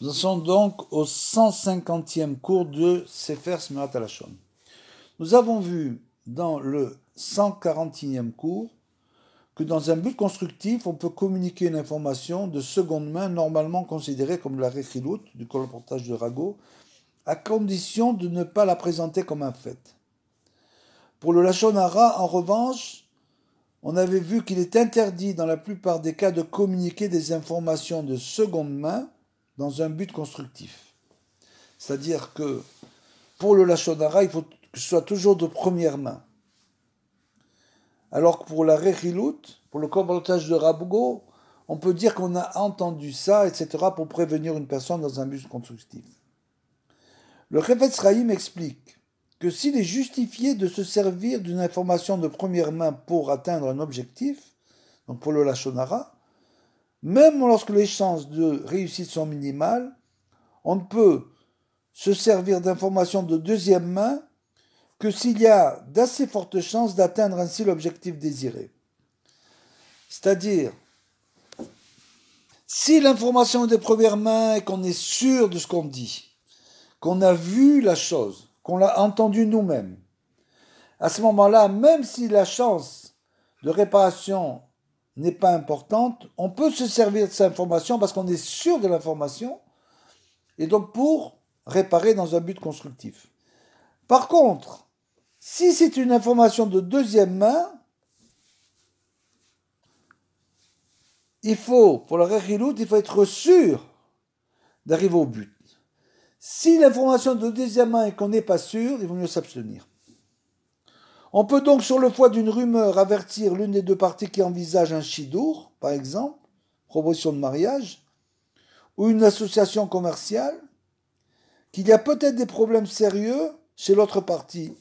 Nous en sommes donc au 150e cours de Sefer Smirat HaLashon. Nous avons vu dans le 140e cours que dans un but constructif, on peut communiquer une information de seconde main normalement considérée comme la rechilut, du colportage de Rago, à condition de ne pas la présenter comme un fait. Pour le Lashon Hara, en revanche, on avait vu qu'il est interdit dans la plupart des cas de communiquer des informations de seconde main dans un but constructif. C'est-à-dire que pour le Lashon Hara, il faut que ce soit toujours de première main. Alors que pour la rechilut, pour le colportage de Rago, on peut dire qu'on a entendu ça, etc., pour prévenir une personne dans un but constructif. Le Chafetz Chaim explique que s'il est justifié de se servir d'une information de première main pour atteindre un objectif, donc pour le Lashon Hara, même lorsque les chances de réussite sont minimales, on ne peut se servir d'informations de deuxième main que s'il y a d'assez fortes chances d'atteindre ainsi l'objectif désiré. C'est-à-dire, si l'information est de première main et qu'on est sûr de ce qu'on dit, qu'on a vu la chose, qu'on l'a entendu nous-mêmes, à ce moment-là, même si la chance de réparation n'est pas importante, on peut se servir de cette information parce qu'on est sûr de l'information et donc pour réparer dans un but constructif. Par contre, si c'est une information de deuxième main, il faut, pour la rechilut, il faut être sûr d'arriver au but. Si l'information de deuxième main est qu'on n'est pas sûr, il vaut mieux s'abstenir. On peut donc, sur le foi d'une rumeur, avertir l'une des deux parties qui envisage un shidur, par exemple, proposition de mariage, ou une association commerciale, qu'il y a peut-être des problèmes sérieux chez l'autre partie,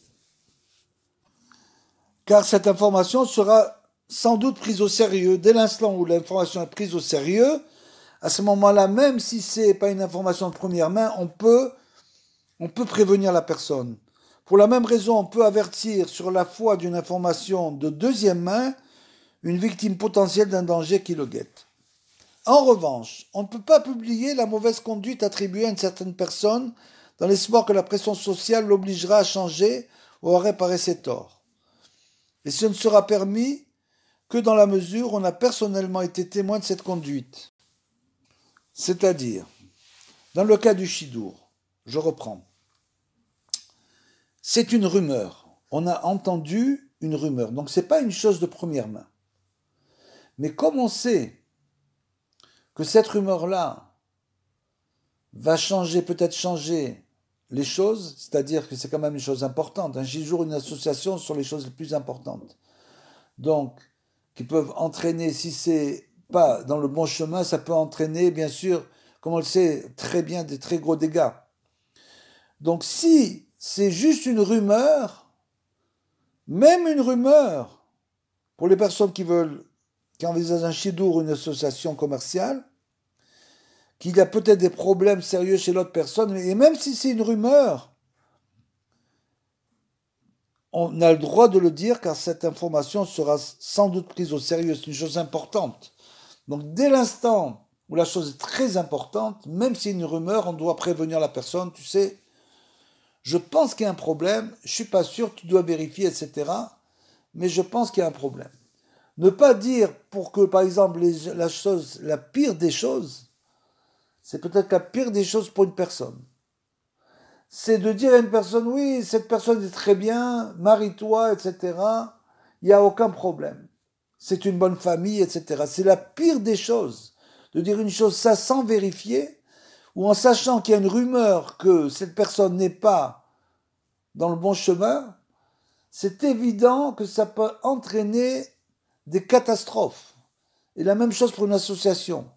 car cette information sera sans doute prise au sérieux. Dès l'instant où l'information est prise au sérieux, à ce moment-là, même si ce n'est pas une information de première main, on peut prévenir la personne. Pour la même raison, on peut avertir sur la foi d'une information de deuxième main une victime potentielle d'un danger qui le guette. En revanche, on ne peut pas publier la mauvaise conduite attribuée à une certaine personne dans l'espoir que la pression sociale l'obligera à changer ou à réparer ses torts. Et ce ne sera permis que dans la mesure où on a personnellement été témoin de cette conduite. C'est-à-dire, dans le cas du shidur, je reprends. C'est une rumeur. On a entendu une rumeur. Donc ce n'est pas une chose de première main. Mais comme on sait que cette rumeur-là va peut-être changer les choses, c'est-à-dire que c'est quand même une chose importante. Un shidur, une association sont les choses les plus importantes. Donc, qui peuvent entraîner, si c'est pas dans le bon chemin, ça peut entraîner, bien sûr, comme on le sait très bien, des très gros dégâts. Donc si c'est juste une rumeur, même une rumeur, pour les personnes qui envisagent un shidur ou une association commerciale, qu'il y a peut-être des problèmes sérieux chez l'autre personne, et même si c'est une rumeur, on a le droit de le dire car cette information sera sans doute prise au sérieux, c'est une chose importante. Donc dès l'instant où la chose est très importante, même si c'est une rumeur, on doit prévenir la personne, tu sais, je pense qu'il y a un problème, je ne suis pas sûr, tu dois vérifier, etc. Mais je pense qu'il y a un problème. Ne pas dire pour que, par exemple, la pire des choses, c'est peut-être la pire des choses pour une personne. C'est de dire à une personne, oui, cette personne est très bien, marie-toi, etc. Il n'y a aucun problème. C'est une bonne famille, etc. C'est la pire des choses. De dire une chose, ça sans vérifier, ou en sachant qu'il y a une rumeur que cette personne n'est pas dans le bon chemin, c'est évident que ça peut entraîner des catastrophes. Et la même chose pour une association.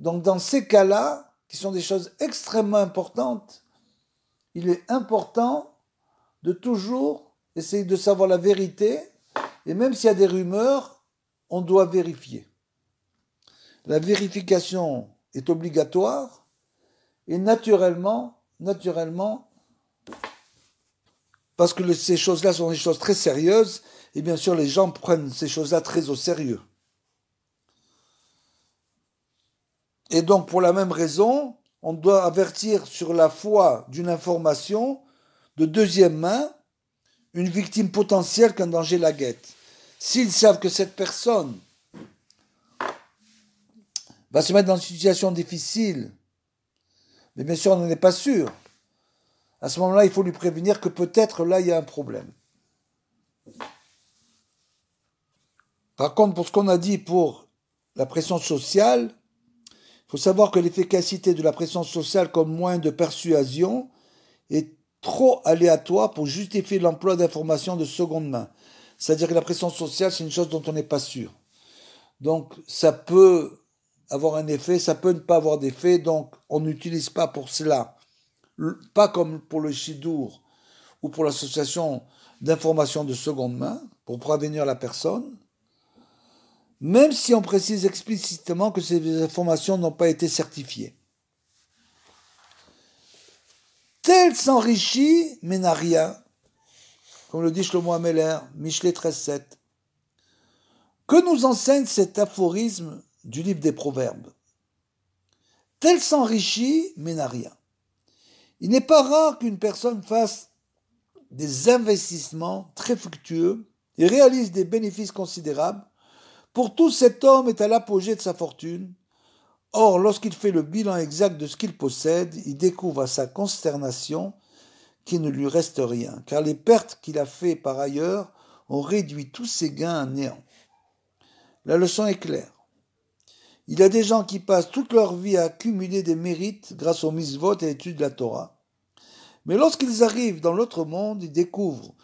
Donc dans ces cas-là, qui sont des choses extrêmement importantes, il est important de toujours essayer de savoir la vérité, et même s'il y a des rumeurs, on doit vérifier. La vérification est obligatoire, et naturellement, parce que ces choses-là sont des choses très sérieuses, et bien sûr les gens prennent ces choses-là très au sérieux. Et donc pour la même raison, on doit avertir sur la foi d'une information de deuxième main une victime potentielle qu'un danger la guette. S'ils savent que cette personne va se mettre dans une situation difficile, mais bien sûr on n'en est pas sûr, à ce moment-là il faut lui prévenir que peut-être là il y a un problème. Par contre, pour ce qu'on a dit pour la pression sociale, il faut savoir que l'efficacité de la pression sociale comme moyen de persuasion est trop aléatoire pour justifier l'emploi d'informations de seconde main. C'est-à-dire que la pression sociale, c'est une chose dont on n'est pas sûr. Donc, ça peut avoir un effet, ça peut ne pas avoir d'effet, donc on n'utilise pas pour cela, pas comme pour le Shidour ou pour l'association d'informations de seconde main, pour prévenir la personne, même si on précise explicitement que ces informations n'ont pas été certifiées. Tel s'enrichit, mais n'a rien, comme le dit Shlomo Ameler, Michelet 13.7. Que nous enseigne cet aphorisme du livre des Proverbes? Tel s'enrichit, mais n'a rien. Il n'est pas rare qu'une personne fasse des investissements très fructueux et réalise des bénéfices considérables. Pour tout, cet homme est à l'apogée de sa fortune. Or, lorsqu'il fait le bilan exact de ce qu'il possède, il découvre à sa consternation qu'il ne lui reste rien, car les pertes qu'il a fait par ailleurs ont réduit tous ses gains à néant. La leçon est claire. Il y a des gens qui passent toute leur vie à accumuler des mérites grâce aux mitzvot et à l'étude de la Torah. Mais lorsqu'ils arrivent dans l'autre monde, ils découvrent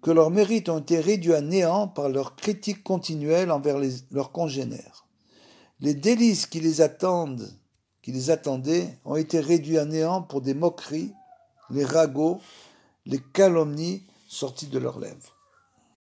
que leurs mérites ont été réduits à néant par leur critique continuelle envers leurs congénères. Les délices qui les attendaient, ont été réduits à néant pour des moqueries, les ragots, les calomnies sorties de leurs lèvres.